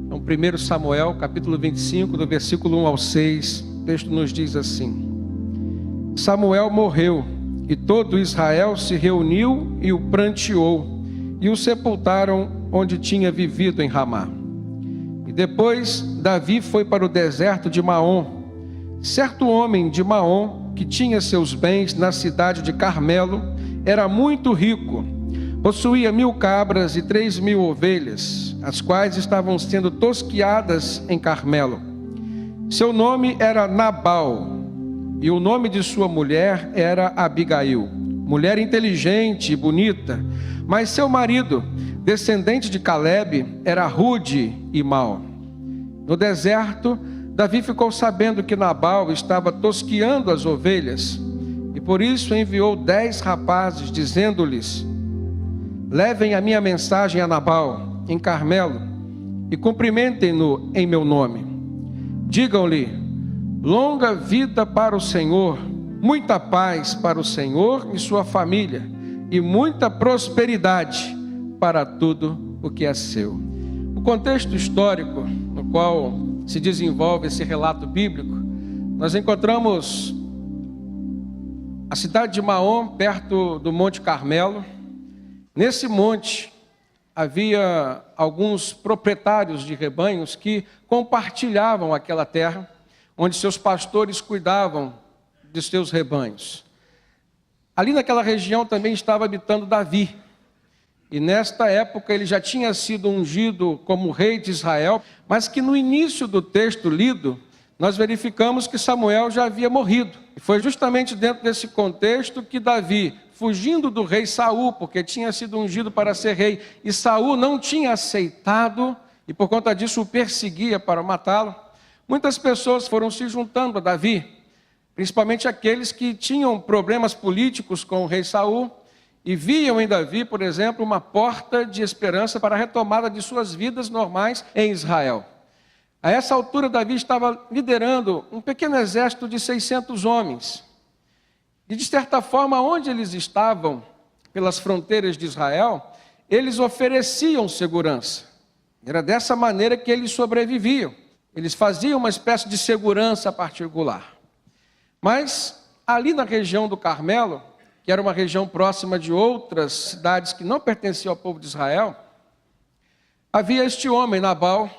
Então, 1 Samuel, capítulo 25, do versículo 1 ao 6, o texto nos diz assim: Samuel morreu, e todo Israel se reuniu e o pranteou, e o sepultaram onde tinha vivido em Ramá. E depois Davi foi para o deserto de Maom. Certo homem de Maom, que tinha seus bens na cidade de Carmelo, era muito rico. Possuía 1000 cabras e 3000 ovelhas, as quais estavam sendo tosquiadas em Carmelo. Seu nome era Nabal, e o nome de sua mulher era Abigail, mulher inteligente e bonita. Mas seu marido, descendente de Calebe, era rude e mau. No deserto, Davi ficou sabendo que Nabal estava tosquiando as ovelhas, e por isso enviou 10 rapazes, dizendo-lhes: levem a minha mensagem a Nabal, em Carmelo, e cumprimentem-no em meu nome. Digam-lhe: longa vida para o Senhor, muita paz para o Senhor e sua família, e muita prosperidade para tudo o que é seu. O contexto histórico no qual se desenvolve esse relato bíblico, nós encontramos a cidade de Maom, perto do Monte Carmelo. Nesse monte havia alguns proprietários de rebanhos que compartilhavam aquela terra, onde seus pastores cuidavam de seus rebanhos. Ali naquela região também estava habitando Davi. E nesta época ele já tinha sido ungido como rei de Israel, mas que no início do texto lido, nós verificamos que Samuel já havia morrido. E foi justamente dentro desse contexto que Davi, fugindo do rei Saul, porque tinha sido ungido para ser rei, e Saul não tinha aceitado, e por conta disso o perseguia para matá-lo, muitas pessoas foram se juntando a Davi, principalmente aqueles que tinham problemas políticos com o rei Saul, e viam em Davi, por exemplo, uma porta de esperança para a retomada de suas vidas normais em Israel. A essa altura, Davi estava liderando um pequeno exército de 600 homens. E, de certa forma, onde eles estavam, pelas fronteiras de Israel, eles ofereciam segurança. Era dessa maneira que eles sobreviviam. Eles faziam uma espécie de segurança particular. Mas, ali na região do Carmelo, que era uma região próxima de outras cidades que não pertenciam ao povo de Israel, havia este homem, Nabal,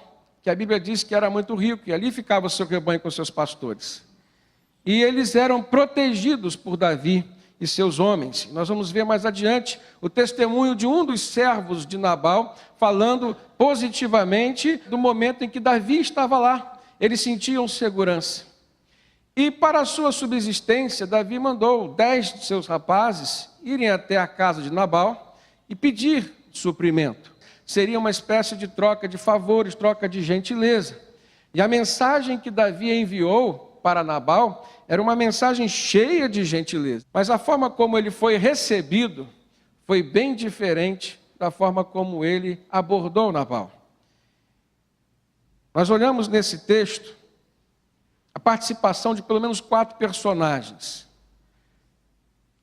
que a Bíblia diz que era muito rico, e ali ficava o seu rebanho com seus pastores. E eles eram protegidos por Davi e seus homens. Nós vamos ver mais adiante o testemunho de um dos servos de Nabal, falando positivamente do momento em que Davi estava lá. Eles sentiam segurança. E para a sua subsistência, Davi mandou 10 de seus rapazes irem até a casa de Nabal e pedir suprimento. Seria uma espécie de troca de favores, troca de gentileza. E a mensagem que Davi enviou para Nabal era uma mensagem cheia de gentileza. Mas a forma como ele foi recebido foi bem diferente da forma como ele abordou Nabal. Nós olhamos nesse texto a participação de pelo menos 4 personagens.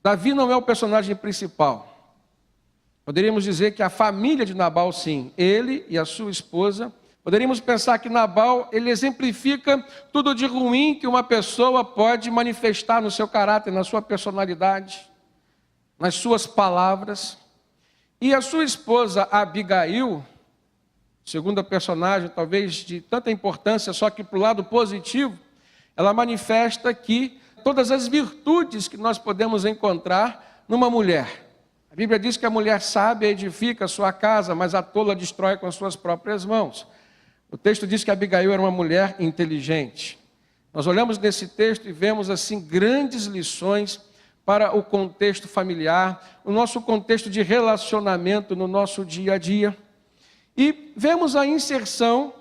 Davi não é o personagem principal. Poderíamos dizer que a família de Nabal, sim, ele e a sua esposa. Poderíamos pensar que Nabal, ele exemplifica tudo de ruim que uma pessoa pode manifestar no seu caráter, na sua personalidade, nas suas palavras. E a sua esposa, Abigail, segunda personagem, talvez de tanta importância, só que para o lado positivo, ela manifesta aqui todas as virtudes que nós podemos encontrar numa mulher. A Bíblia diz que a mulher sábia edifica a sua casa, mas a tola destrói com as suas próprias mãos. O texto diz que Abigail era uma mulher inteligente. Nós olhamos nesse texto e vemos assim grandes lições para o contexto familiar, o nosso contexto de relacionamento no nosso dia a dia. E vemos a inserção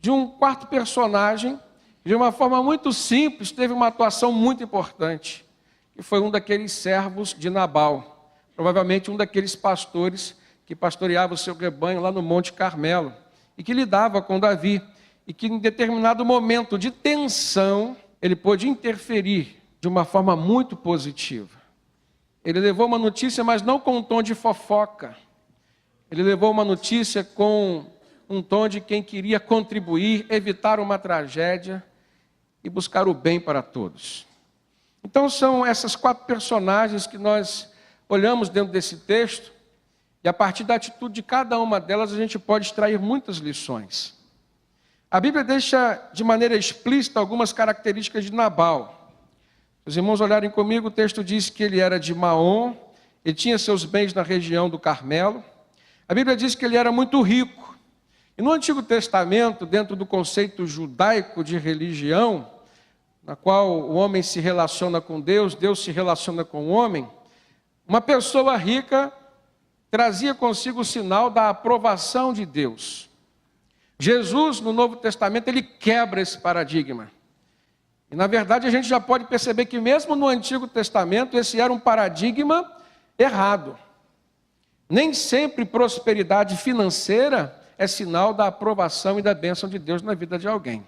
de um 4º personagem, de uma forma muito simples, teve uma atuação muito importante, que foi um daqueles servos de Nabal, provavelmente um daqueles pastores que pastoreava o seu rebanho lá no Monte Carmelo, e que lidava com Davi, e que em determinado momento de tensão, ele pôde interferir de uma forma muito positiva. Ele levou uma notícia, mas não com um tom de fofoca. Ele levou uma notícia com um tom de quem queria contribuir, evitar uma tragédia e buscar o bem para todos. Então são essas 4 personagens que nós olhamos dentro desse texto, e a partir da atitude de cada uma delas a gente pode extrair muitas lições. A Bíblia deixa de maneira explícita algumas características de Nabal. Se os irmãos olharem comigo, o texto diz que ele era de Maom, ele tinha seus bens na região do Carmelo. A Bíblia diz que ele era muito rico. E no Antigo Testamento, dentro do conceito judaico de religião, na qual o homem se relaciona com Deus, Deus se relaciona com o homem, uma pessoa rica trazia consigo o sinal da aprovação de Deus. Jesus, no Novo Testamento, ele quebra esse paradigma. E, na verdade, a gente já pode perceber que mesmo no Antigo Testamento, esse era um paradigma errado. Nem sempre prosperidade financeira é sinal da aprovação e da bênção de Deus na vida de alguém.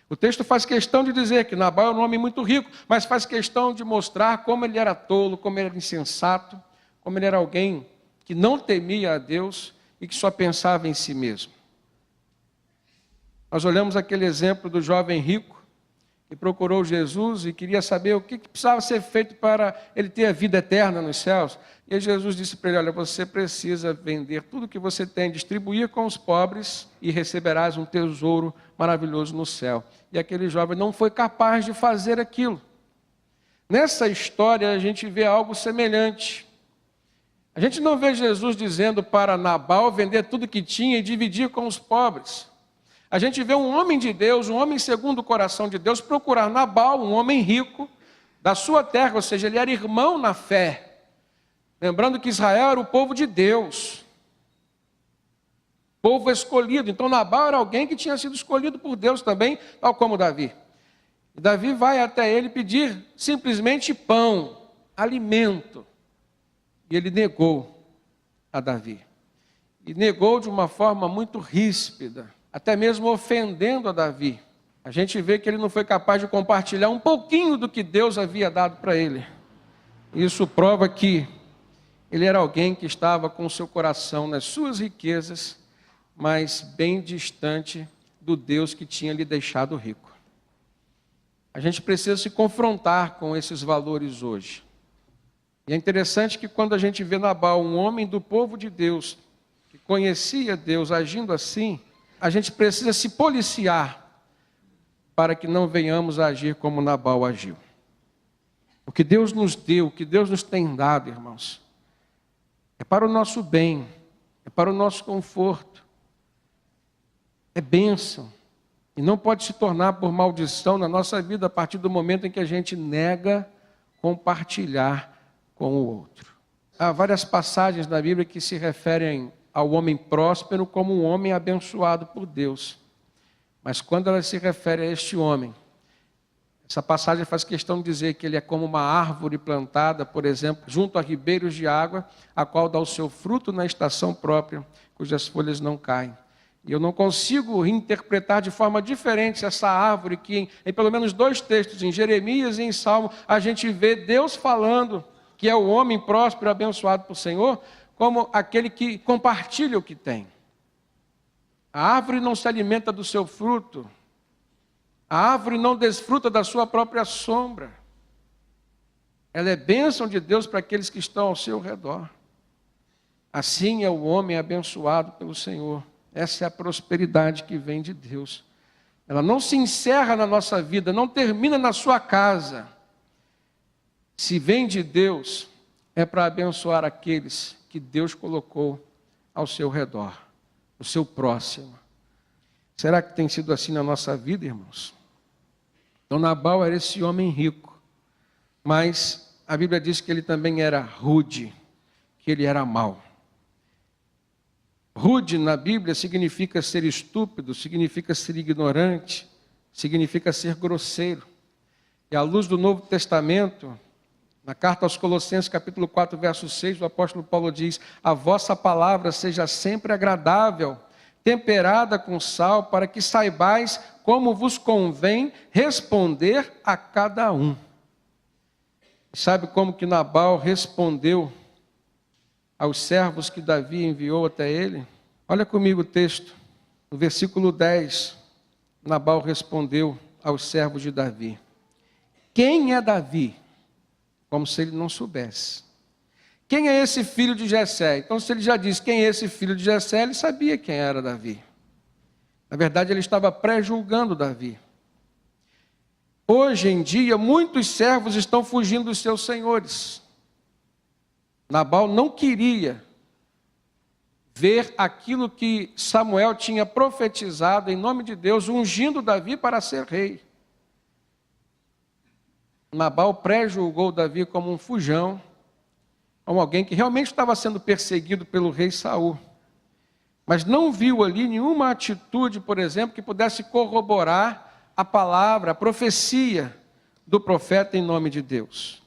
O texto faz questão de dizer que Nabal era um homem muito rico, mas faz questão de mostrar como ele era tolo, como ele era insensato, como ele era alguém que não temia a Deus e que só pensava em si mesmo. Nós olhamos aquele exemplo do jovem rico que procurou Jesus e queria saber o que precisava ser feito para ele ter a vida eterna nos céus. E Jesus disse para ele: olha, você precisa vender tudo que você tem, distribuir com os pobres e receberás um tesouro maravilhoso no céu. E aquele jovem não foi capaz de fazer aquilo. Nessa história a gente vê algo semelhante. A gente não vê Jesus dizendo para Nabal vender tudo que tinha e dividir com os pobres. A gente vê um homem de Deus, um homem segundo o coração de Deus, procurar Nabal, um homem rico, da sua terra, ou seja, ele era irmão na fé. Lembrando que Israel era o povo de Deus, povo escolhido. Então Nabal era alguém que tinha sido escolhido por Deus também, tal como Davi. E Davi vai até ele pedir simplesmente pão, alimento. E ele negou a Davi. E negou de uma forma muito ríspida, até mesmo ofendendo a Davi. A gente vê que ele não foi capaz de compartilhar um pouquinho do que Deus havia dado para ele. Isso prova que ele era alguém que estava com o seu coração nas suas riquezas, mas bem distante do Deus que tinha lhe deixado rico. A gente precisa se confrontar com esses valores hoje. E é interessante que quando a gente vê Nabal, um homem do povo de Deus, que conhecia Deus agindo assim, a gente precisa se policiar para que não venhamos a agir como Nabal agiu. O que Deus nos deu, o que Deus nos tem dado, irmãos, é para o nosso bem, é para o nosso conforto, é bênção, e não pode se tornar por maldição na nossa vida a partir do momento em que a gente nega compartilhar com o outro. Há várias passagens na Bíblia que se referem ao homem próspero como um homem abençoado por Deus. Mas quando ela se refere a este homem, essa passagem faz questão de dizer que ele é como uma árvore plantada, por exemplo, junto a ribeiros de água, a qual dá o seu fruto na estação própria, cujas folhas não caem. E eu não consigo interpretar de forma diferente essa árvore que em pelo menos 2 textos, em Jeremias e em Salmo, a gente vê Deus falando que é o homem próspero, abençoado por Senhor, como aquele que compartilha o que tem. A árvore não se alimenta do seu fruto. A árvore não desfruta da sua própria sombra. Ela é bênção de Deus para aqueles que estão ao seu redor. Assim é o homem abençoado pelo Senhor. Essa é a prosperidade que vem de Deus. Ela não se encerra na nossa vida, não termina na sua casa. Se vem de Deus, é para abençoar aqueles que Deus colocou ao seu redor, o seu próximo. Será que tem sido assim na nossa vida, irmãos? Então Nabal era esse homem rico, mas a Bíblia diz que ele também era rude, que ele era mau. Rude na Bíblia significa ser estúpido, significa ser ignorante, significa ser grosseiro. E à luz do Novo Testamento, na carta aos Colossenses, capítulo 4, verso 6, o apóstolo Paulo diz: a vossa palavra seja sempre agradável, temperada com sal, para que saibais como vos convém responder a cada um. Sabe como que Nabal respondeu aos servos que Davi enviou até ele? Olha comigo o texto, No versículo 10, Nabal respondeu aos servos de Davi: quem é Davi? Como se ele não soubesse. Quem é esse filho de Jessé? Então, se ele já disse quem é esse filho de Jessé, ele sabia quem era Davi. Na verdade, ele estava pré-julgando Davi. Hoje em dia, muitos servos estão fugindo dos seus senhores. Nabal não queria ver aquilo que Samuel tinha profetizado em nome de Deus, ungindo Davi para ser rei. Nabal pré-julgou Davi como um fujão, como alguém que realmente estava sendo perseguido pelo rei Saul. Mas não viu ali nenhuma atitude, por exemplo, que pudesse corroborar a palavra, a profecia do profeta em nome de Deus.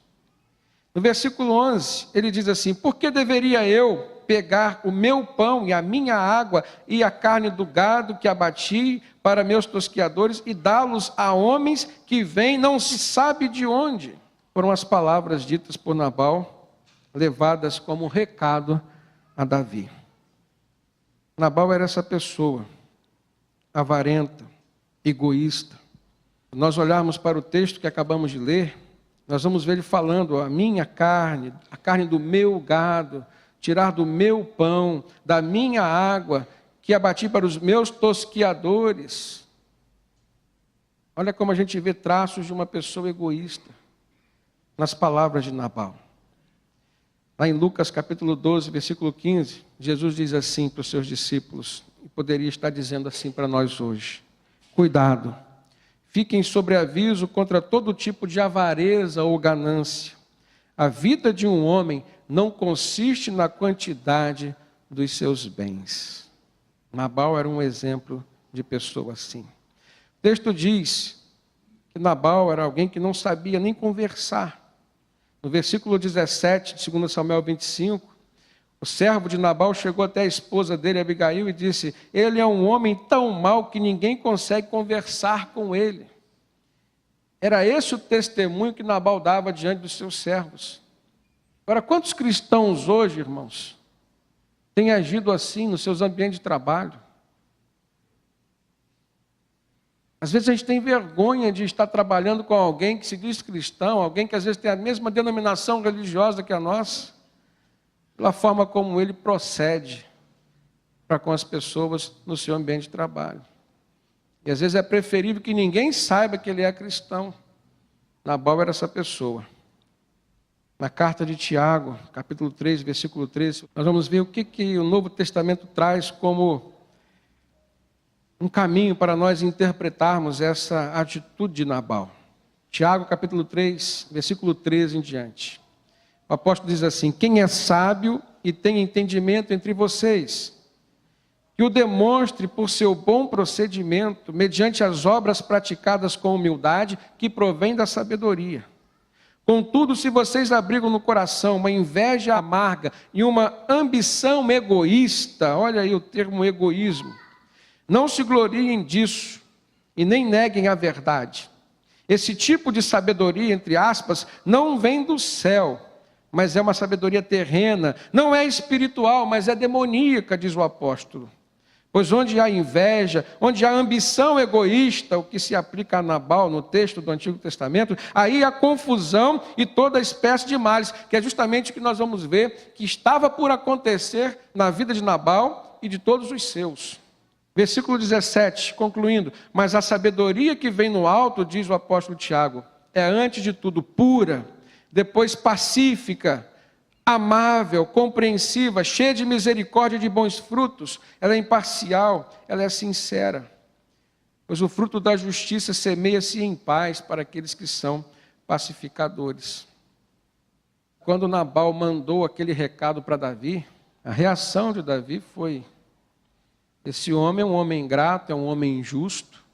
No versículo 11, ele diz assim: por que deveria eu pegar o meu pão e a minha água e a carne do gado que abati para meus tosqueadores e dá-los a homens que vêm não se sabe de onde? Foram as palavras ditas por Nabal, levadas como recado a Davi. Nabal era essa pessoa, avarenta, egoísta. Se nós olharmos para o texto que acabamos de ler, nós vamos ver ele falando: a minha carne, a carne do meu gado, tirar do meu pão, da minha água, que abati para os meus tosquiadores. Olha como a gente vê traços de uma pessoa egoísta nas palavras de Nabal. Lá em Lucas capítulo 12, versículo 15, Jesus diz assim para os seus discípulos, e poderia estar dizendo assim para nós hoje: cuidado, fiquem sobre aviso contra todo tipo de avareza ou ganância. A vida de um homem não consiste na quantidade dos seus bens. Nabal era um exemplo de pessoa assim. O texto diz que Nabal era alguém que não sabia nem conversar. No versículo 17 de 2 Samuel 25, o servo de Nabal chegou até a esposa dele, Abigail, e disse: ele é um homem tão mau que ninguém consegue conversar com ele. Era esse o testemunho que Nabal dava diante dos seus servos. Agora, quantos cristãos hoje, irmãos, têm agido assim nos seus ambientes de trabalho? Às vezes a gente tem vergonha de estar trabalhando com alguém que se diz cristão, alguém que às vezes tem a mesma denominação religiosa que a nossa, pela forma como ele procede para com as pessoas no seu ambiente de trabalho. E às vezes é preferível que ninguém saiba que ele é cristão. Nabal era essa pessoa. Na carta de Tiago, capítulo 3, versículo 13, nós vamos ver o que o Novo Testamento traz como um caminho para nós interpretarmos essa atitude de Nabal. Tiago, capítulo 3, versículo 13 em diante. O apóstolo diz assim: quem é sábio e tem entendimento entre vocês, que o demonstre por seu bom procedimento, mediante as obras praticadas com humildade, que provém da sabedoria. Contudo, se vocês abrigam no coração uma inveja amarga e uma ambição egoísta, olha aí o termo egoísmo, não se gloriem disso e nem neguem a verdade. Esse tipo de sabedoria, entre aspas, não vem do céu, mas é uma sabedoria terrena, não é espiritual, mas é demoníaca, diz o apóstolo. Pois onde há inveja, onde há ambição egoísta, o que se aplica a Nabal no texto do Antigo Testamento, aí há confusão e toda espécie de males, que é justamente o que nós vamos ver que estava por acontecer na vida de Nabal e de todos os seus. Versículo 17, concluindo: mas a sabedoria que vem no alto, diz o apóstolo Tiago, é antes de tudo pura, depois pacífica, amável, compreensiva, cheia de misericórdia e de bons frutos. Ela é imparcial, ela é sincera. Pois o fruto da justiça semeia-se em paz para aqueles que são pacificadores. Quando Nabal mandou aquele recado para Davi, a reação de Davi foi: esse homem é um homem ingrato, é um homem injusto,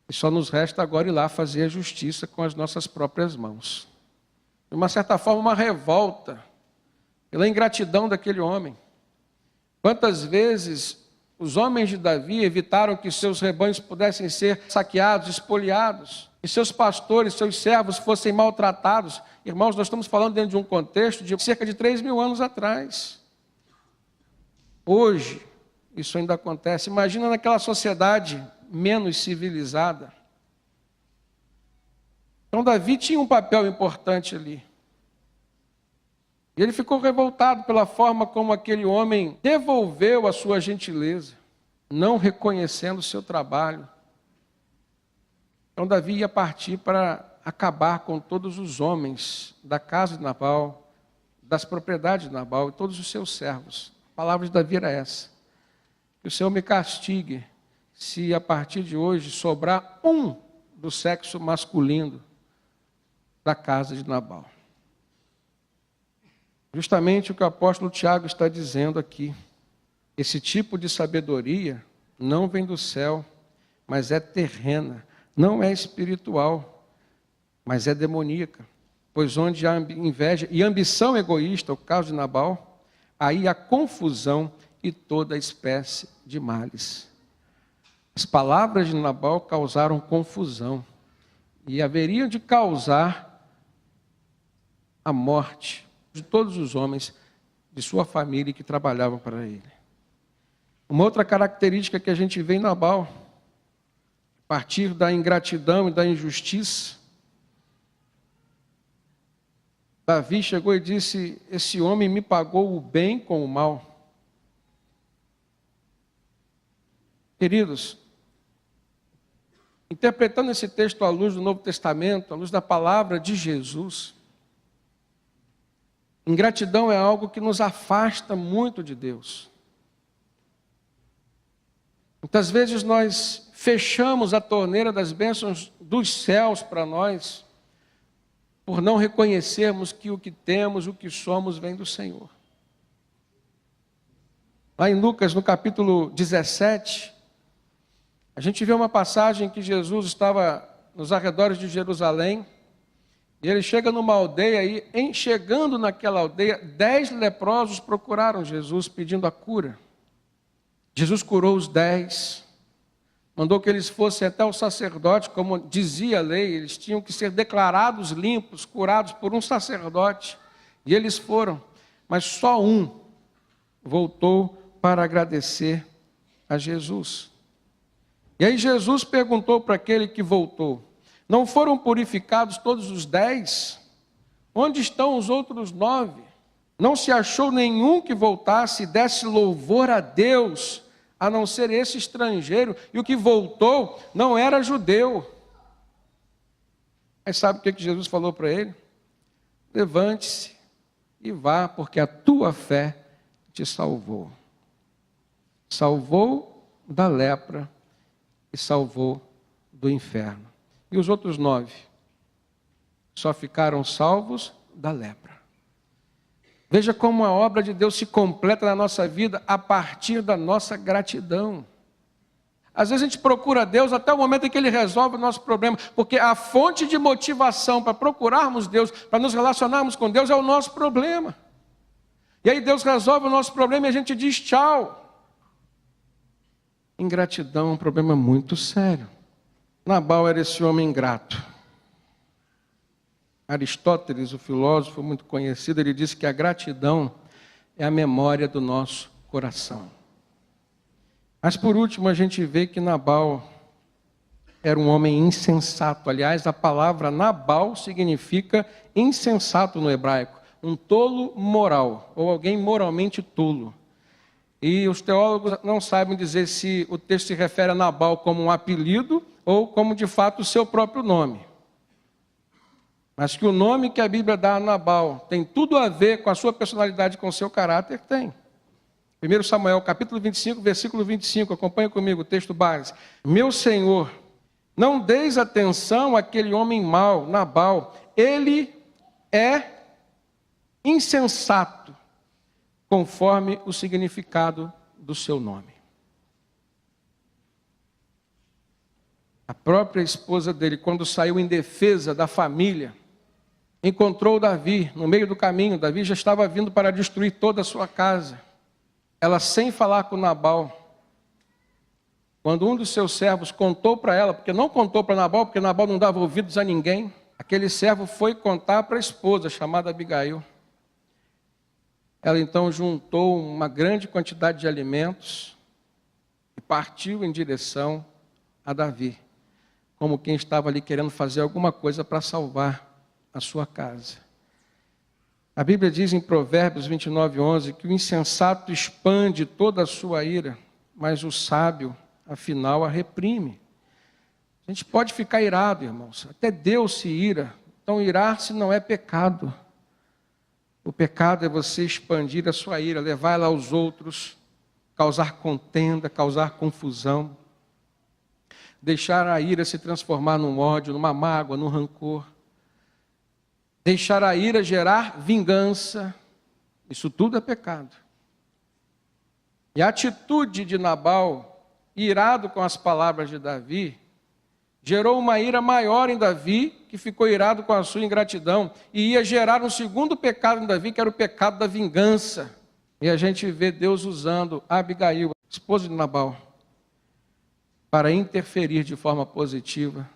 e só nos resta agora ir lá fazer a justiça com as nossas próprias mãos. De uma certa forma, uma revolta pela ingratidão daquele homem. Quantas vezes os homens de Davi evitaram que seus rebanhos pudessem ser saqueados, espoliados, e seus pastores, seus servos fossem maltratados. Irmãos, nós estamos falando dentro de um contexto de cerca de 3.000 anos atrás. Hoje, isso ainda acontece. Imagina naquela sociedade menos civilizada. Então Davi tinha um papel importante ali. E ele ficou revoltado pela forma como aquele homem devolveu a sua gentileza, não reconhecendo o seu trabalho. Então Davi ia partir para acabar com todos os homens da casa de Nabal, das propriedades de Nabal e todos os seus servos. A palavra de Davi era essa: que o Senhor me castigue se a partir de hoje sobrar um do sexo masculino da casa de Nabal. Justamente o que o apóstolo Tiago está dizendo aqui. Esse tipo de sabedoria não vem do céu, mas é terrena. Não é espiritual, mas é demoníaca. Pois onde há inveja e ambição egoísta, o caso de Nabal, aí há confusão e toda espécie de males. As palavras de Nabal causaram confusão e haveriam de causar a morte de todos os homens de sua família que trabalhavam para ele. Uma outra característica que a gente vê em Nabal, a partir da ingratidão e da injustiça, Davi chegou e disse: esse homem me pagou o bem com o mal. Queridos, interpretando esse texto à luz do Novo Testamento, à luz da palavra de Jesus, ingratidão é algo que nos afasta muito de Deus. Muitas vezes nós fechamos a torneira das bênçãos dos céus para nós, por não reconhecermos que o que temos, o que somos, vem do Senhor. Lá em Lucas, no capítulo 17, a gente vê uma passagem que Jesus estava nos arredores de Jerusalém, e ele chega numa aldeia e, chegando naquela aldeia, 10 leprosos procuraram Jesus pedindo a cura. Jesus curou os 10, mandou que eles fossem até o sacerdote, como dizia a lei, eles tinham que ser declarados limpos, curados por um sacerdote. E eles foram, mas só um voltou para agradecer a Jesus. E aí Jesus perguntou para aquele que voltou: não foram purificados todos os 10? Onde estão os outros 9? Não se achou nenhum que voltasse e desse louvor a Deus, a não ser esse estrangeiro. E o que voltou não era judeu. Mas sabe o que Jesus falou para ele? Levante-se e vá, porque a tua fé te salvou. Salvou da lepra e salvou do inferno. E os outros 9 só ficaram salvos da lepra. Veja como a obra de Deus se completa na nossa vida a partir da nossa gratidão. Às vezes a gente procura Deus até o momento em que Ele resolve o nosso problema, porque a fonte de motivação para procurarmos Deus, para nos relacionarmos com Deus, é o nosso problema. E aí Deus resolve o nosso problema e a gente diz tchau. Ingratidão é um problema muito sério. Nabal era esse homem ingrato. Aristóteles, o filósofo muito conhecido, ele disse que a gratidão é a memória do nosso coração. Mas por último a gente vê que Nabal era um homem insensato. Aliás, a palavra Nabal significa insensato no hebraico, um tolo moral, ou alguém moralmente tolo. E os teólogos não sabem dizer se o texto se refere a Nabal como um apelido ou como de fato o seu próprio nome. Mas que o nome que a Bíblia dá a Nabal tem tudo a ver com a sua personalidade, com o seu caráter, tem. 1 Samuel, capítulo 25, versículo 25, acompanha comigo o texto base. Meu Senhor, não deis atenção àquele homem mau, Nabal, ele é insensato, conforme o significado do seu nome. A própria esposa dele, quando saiu em defesa da família, encontrou Davi no meio do caminho. Davi já estava vindo para destruir toda a sua casa. Ela, sem falar com Nabal, quando um dos seus servos contou para ela, porque não contou para Nabal, porque Nabal não dava ouvidos a ninguém, aquele servo foi contar para a esposa, chamada Abigail. Ela então juntou uma grande quantidade de alimentos e partiu em direção a Davi, como quem estava ali querendo fazer alguma coisa para salvar a sua casa. A Bíblia diz em Provérbios 29:11 que o insensato expande toda a sua ira, mas o sábio, afinal, a reprime. A gente pode ficar irado, irmãos, até Deus se ira, então irar-se não é pecado. O pecado é você expandir a sua ira, levar ela aos outros, causar contenda, causar confusão, deixar a ira se transformar num ódio, numa mágoa, num rancor, deixar a ira gerar vingança, isso tudo é pecado. E a atitude de Nabal, irado com as palavras de Davi, gerou uma ira maior em Davi, que ficou irado com a sua ingratidão, e ia gerar um segundo pecado em Davi, que era o pecado da vingança. E a gente vê Deus usando Abigail, esposa de Nabal, para interferir de forma positiva,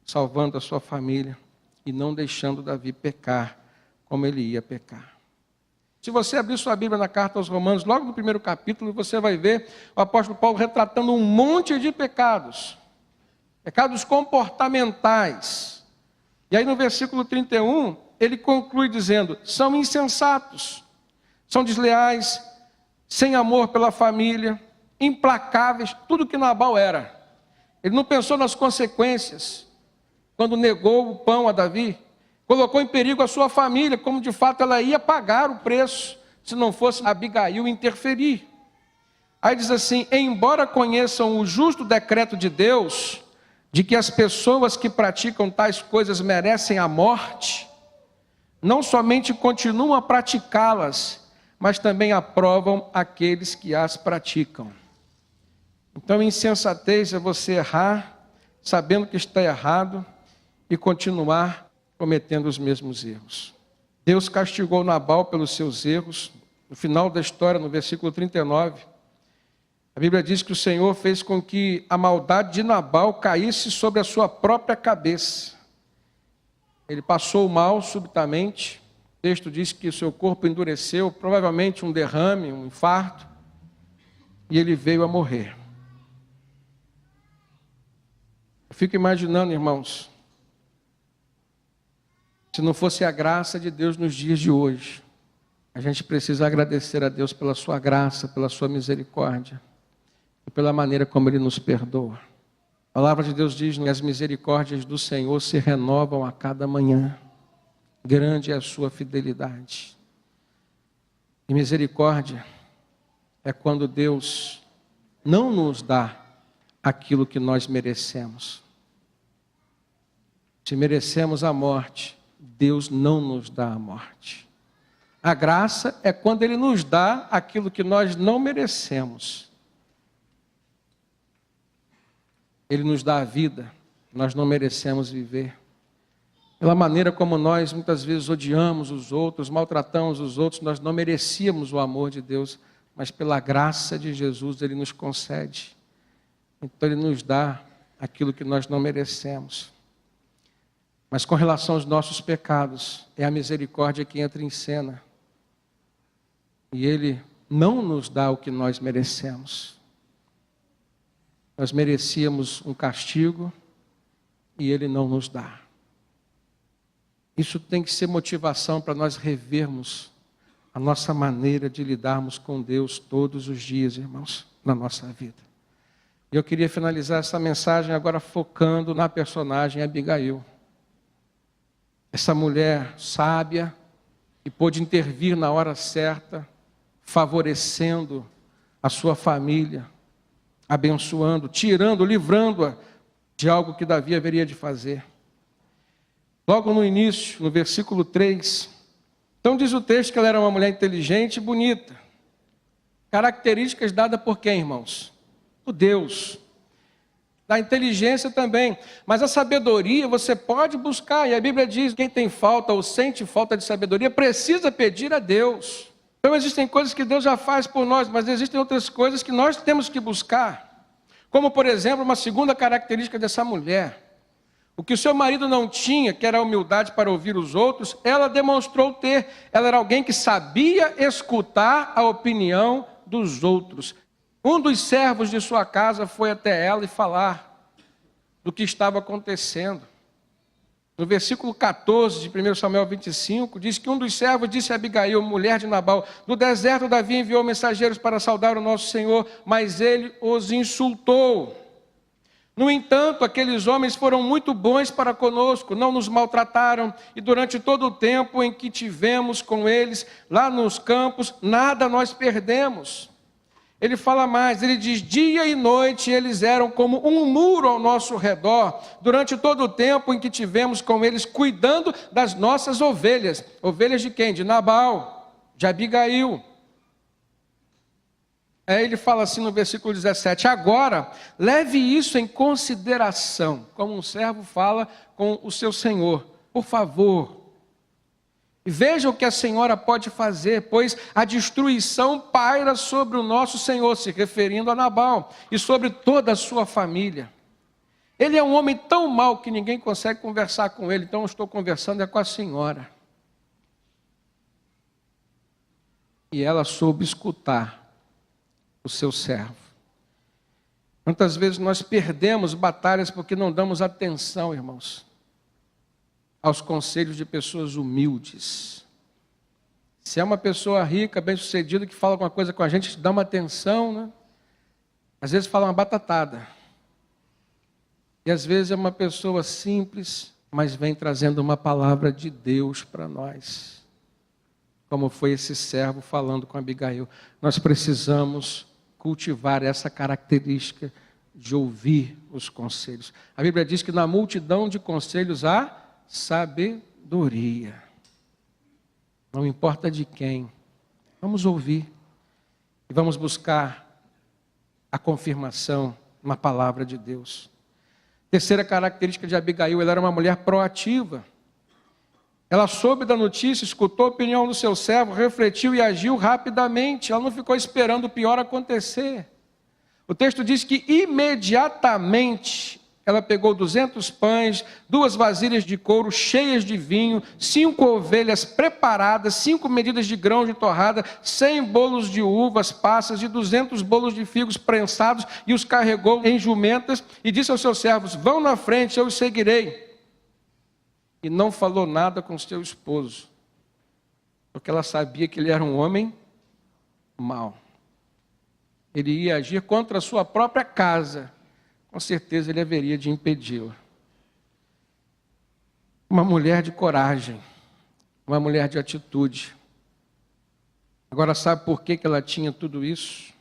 salvando a sua família e não deixando Davi pecar como ele ia pecar. Se você abrir sua Bíblia na carta aos Romanos, logo no primeiro capítulo, você vai ver o apóstolo Paulo retratando um monte de pecados. Pecados comportamentais. E aí no versículo 31, ele conclui dizendo, são insensatos, são desleais, sem amor pela família, implacáveis, tudo que Nabal era. Ele não pensou nas consequências, quando negou o pão a Davi, colocou em perigo a sua família, como de fato ela ia pagar o preço, se não fosse Abigail interferir. Aí diz assim, embora conheçam o justo decreto de Deus, de que as pessoas que praticam tais coisas merecem a morte, não somente continuam a praticá-las, mas também aprovam aqueles que as praticam. Então, insensatez é você errar, sabendo que está errado, e continuar cometendo os mesmos erros. Deus castigou Nabal pelos seus erros. No final da história, no versículo 39, a Bíblia diz que o Senhor fez com que a maldade de Nabal caísse sobre a sua própria cabeça. Ele passou mal subitamente. O texto diz que o seu corpo endureceu, provavelmente um derrame, um infarto, e ele veio a morrer. Eu fico imaginando, irmãos, se não fosse a graça de Deus nos dias de hoje, a gente precisa agradecer a Deus pela sua graça, pela sua misericórdia, e pela maneira como Ele nos perdoa. A palavra de Deus diz que as misericórdias do Senhor se renovam a cada manhã. Grande é a sua fidelidade. E misericórdia é quando Deus não nos dá aquilo que nós merecemos. Se merecemos a morte, Deus não nos dá a morte. A graça é quando Ele nos dá aquilo que nós não merecemos. Ele nos dá a vida, nós não merecemos viver. Pela maneira como nós muitas vezes odiamos os outros, maltratamos os outros, nós não merecíamos o amor de Deus, mas pela graça de Jesus Ele nos concede. Então Ele nos dá aquilo que nós não merecemos. Mas com relação aos nossos pecados, é a misericórdia que entra em cena. E Ele não nos dá o que nós merecemos. Nós merecíamos um castigo e Ele não nos dá. Isso tem que ser motivação para nós revermos a nossa maneira de lidarmos com Deus todos os dias, irmãos, na nossa vida. E eu queria finalizar essa mensagem agora focando na personagem Abigail. Essa mulher sábia que pôde intervir na hora certa, favorecendo a sua família, abençoando, tirando, livrando-a de algo que Davi haveria de fazer. Logo no início, no versículo 3, então diz o texto que ela era uma mulher inteligente e bonita. Características dadas por quem, irmãos? Por Deus. Da inteligência também. Mas a sabedoria você pode buscar. E a Bíblia diz que quem tem falta ou sente falta de sabedoria precisa pedir a Deus. Então existem coisas que Deus já faz por nós, mas existem outras coisas que nós temos que buscar. Como, por exemplo, uma segunda característica dessa mulher. O que o seu marido não tinha, que era a humildade para ouvir os outros, ela demonstrou ter. Ela era alguém que sabia escutar a opinião dos outros. Um dos servos de sua casa foi até ela e falar do que estava acontecendo. No versículo 14 de 1 Samuel 25, diz que um dos servos disse a Abigail, mulher de Nabal: no deserto Davi enviou mensageiros para saudar o nosso Senhor, mas ele os insultou. No entanto, aqueles homens foram muito bons para conosco, não nos maltrataram, e durante todo o tempo em que tivemos com eles, lá nos campos, nada nós perdemos. Ele fala mais, ele diz, dia e noite eles eram como um muro ao nosso redor, durante todo o tempo em que tivemos com eles, cuidando das nossas ovelhas. Ovelhas de quem? De Nabal, de Abigail. Aí ele fala assim no versículo 17, agora, leve isso em consideração, como um servo fala com o seu senhor, por favor. E veja o que a senhora pode fazer, pois a destruição paira sobre o nosso Senhor, se referindo a Nabal, e sobre toda a sua família. Ele é um homem tão mau que ninguém consegue conversar com ele, então eu estou conversando com a senhora. E ela soube escutar o seu servo. Quantas vezes nós perdemos batalhas porque não damos atenção, irmãos, aos conselhos de pessoas humildes. Se é uma pessoa rica, bem-sucedida, que fala alguma coisa com a gente dá uma atenção, né? Às vezes fala uma batatada. E às vezes é uma pessoa simples, mas vem trazendo uma palavra de Deus para nós. Como foi esse servo falando com Abigail. Nós precisamos cultivar essa característica de ouvir os conselhos. A Bíblia diz que na multidão de conselhos há sabedoria. Não importa de quem. Vamos ouvir. E vamos buscar a confirmação na palavra de Deus. Terceira característica de Abigail, ela era uma mulher proativa. Ela soube da notícia, escutou a opinião do seu servo, refletiu e agiu rapidamente. Ela não ficou esperando o pior acontecer. O texto diz que imediatamente ela pegou 200 pães, 2 vasilhas de couro cheias de vinho, 5 ovelhas preparadas, 5 medidas de grãos de torrada, 100 bolos de uvas passas e 200 bolos de figos prensados, e os carregou em jumentas e disse aos seus servos, vão na frente, eu os seguirei. E não falou nada com seu esposo, porque ela sabia que ele era um homem mau. Ele ia agir contra a sua própria casa, com certeza ele haveria de impedi-la. Uma mulher de coragem, uma mulher de atitude. Agora sabe por que ela tinha tudo isso?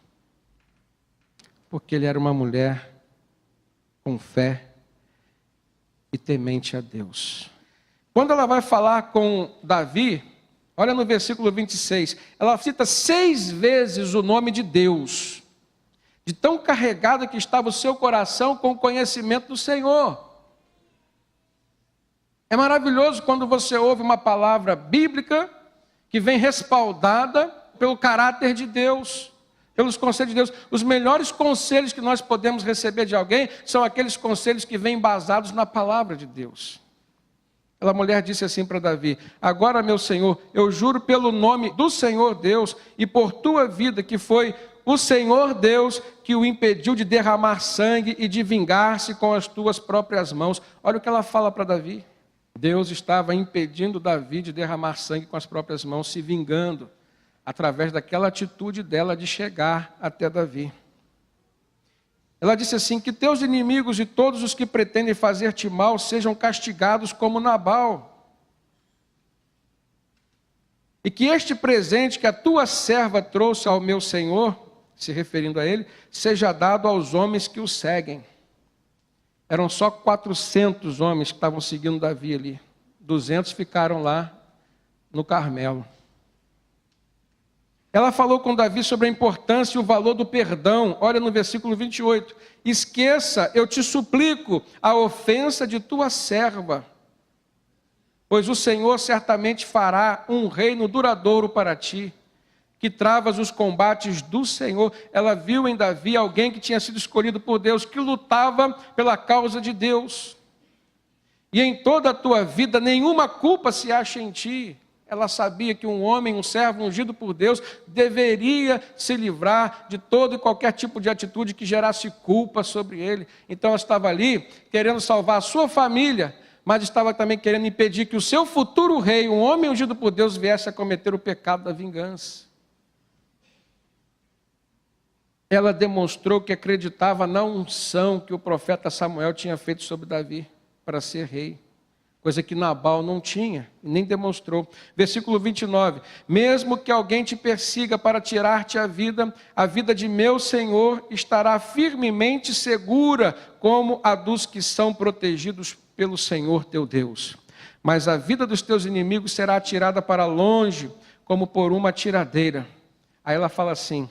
Porque ele era uma mulher com fé e temente a Deus. Quando ela vai falar com Davi, olha no versículo 26, ela cita 6 vezes o nome de Deus, de tão carregada que estava o seu coração com o conhecimento do Senhor. É maravilhoso quando você ouve uma palavra bíblica que vem respaldada pelo caráter de Deus, pelos conselhos de Deus. Os melhores conselhos que nós podemos receber de alguém são aqueles conselhos que vêm embasados na palavra de Deus. Aquela mulher disse assim para Davi, agora meu Senhor, eu juro pelo nome do Senhor Deus e por tua vida que foi o Senhor Deus que o impediu de derramar sangue e de vingar-se com as tuas próprias mãos. Olha o que ela fala para Davi. Deus estava impedindo Davi de derramar sangue com as próprias mãos, se vingando, através daquela atitude dela de chegar até Davi. Ela disse assim, que teus inimigos e todos os que pretendem fazer-te mal sejam castigados como Nabal. E que este presente que a tua serva trouxe ao meu Senhor, se referindo a ele, seja dado aos homens que o seguem. Eram só 400 homens que estavam seguindo Davi ali. 200 ficaram lá no Carmelo. Ela falou com Davi sobre a importância e o valor do perdão. Olha no versículo 28. Esqueça, eu te suplico, a ofensa de tua serva, pois o Senhor certamente fará um reino duradouro para ti, que travas os combates do Senhor. Ela viu em Davi alguém que tinha sido escolhido por Deus, que lutava pela causa de Deus. E em toda a tua vida nenhuma culpa se acha em ti. Ela sabia que um homem, um servo ungido por Deus, deveria se livrar de todo e qualquer tipo de atitude que gerasse culpa sobre ele. Então ela estava ali querendo salvar a sua família, mas estava também querendo impedir que o seu futuro rei, um homem ungido por Deus, viesse a cometer o pecado da vingança. Ela demonstrou que acreditava na unção que o profeta Samuel tinha feito sobre Davi para ser rei. Coisa que Nabal não tinha, nem demonstrou. Versículo 29. Mesmo que alguém te persiga para tirar-te a vida de meu Senhor estará firmemente segura, como a dos que são protegidos pelo Senhor teu Deus. Mas a vida dos teus inimigos será atirada para longe, como por uma tiradeira. Aí ela fala assim: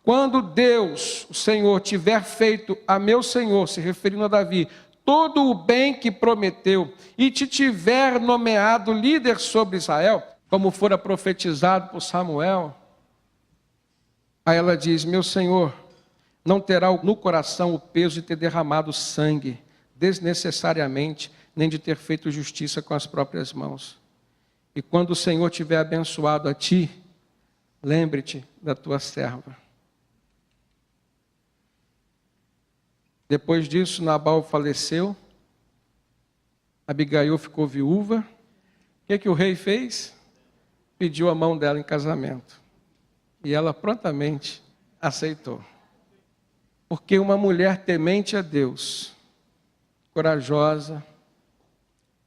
quando Deus, o Senhor, tiver feito a meu Senhor, se referindo a Davi, todo o bem que prometeu, e te tiver nomeado líder sobre Israel, como fora profetizado por Samuel, aí ela diz: meu Senhor não terá no coração o peso de ter derramado sangue desnecessariamente, nem de ter feito justiça com as próprias mãos. E quando o Senhor tiver abençoado a ti, lembre-te da tua serva. Depois disso, Nabal faleceu, Abigail ficou viúva. O que o rei fez? Pediu a mão dela em casamento. E ela prontamente aceitou. Porque uma mulher temente a Deus, corajosa,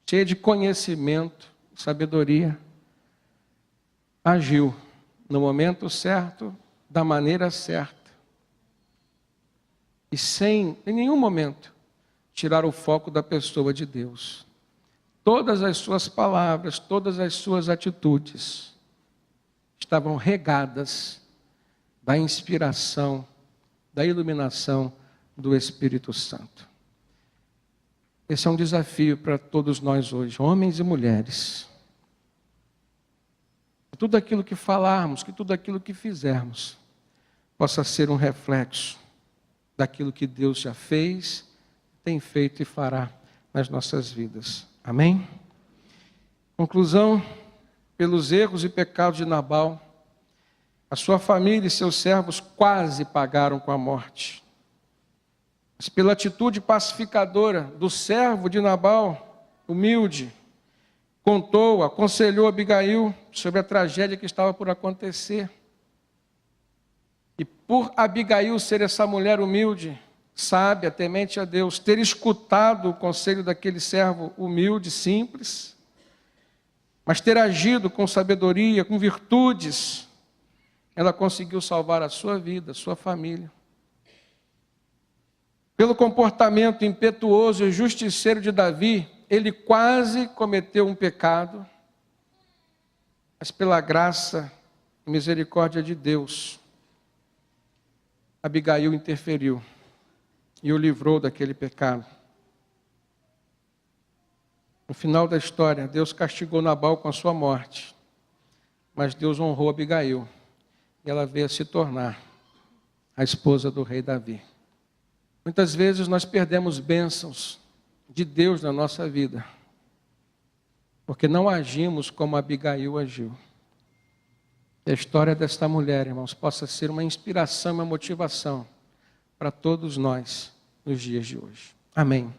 cheia de conhecimento, sabedoria, agiu no momento certo, da maneira certa. E sem, em nenhum momento, tirar o foco da pessoa de Deus. Todas as suas palavras, todas as suas atitudes estavam regadas da inspiração, da iluminação do Espírito Santo. Esse é um desafio para todos nós hoje, homens e mulheres. Que tudo aquilo que falarmos, que tudo aquilo que fizermos, possa ser um reflexo daquilo que Deus já fez, tem feito e fará nas nossas vidas. Amém? Conclusão: pelos erros e pecados de Nabal, a sua família e seus servos quase pagaram com a morte. Mas pela atitude pacificadora do servo de Nabal, humilde, contou, aconselhou Abigail sobre a tragédia que estava por acontecer. E por Abigail ser essa mulher humilde, sábia, temente a Deus, ter escutado o conselho daquele servo humilde, simples, mas ter agido com sabedoria, com virtudes, ela conseguiu salvar a sua vida, a sua família. Pelo comportamento impetuoso e justiceiro de Davi, ele quase cometeu um pecado, mas pela graça e misericórdia de Deus, Abigail interferiu e o livrou daquele pecado. No final da história, Deus castigou Nabal com a sua morte, mas Deus honrou Abigail e ela veio a se tornar a esposa do rei Davi. Muitas vezes nós perdemos bênçãos de Deus na nossa vida, porque não agimos como Abigail agiu. Que a história desta mulher, irmãos, possa ser uma inspiração, uma motivação para todos nós nos dias de hoje. Amém.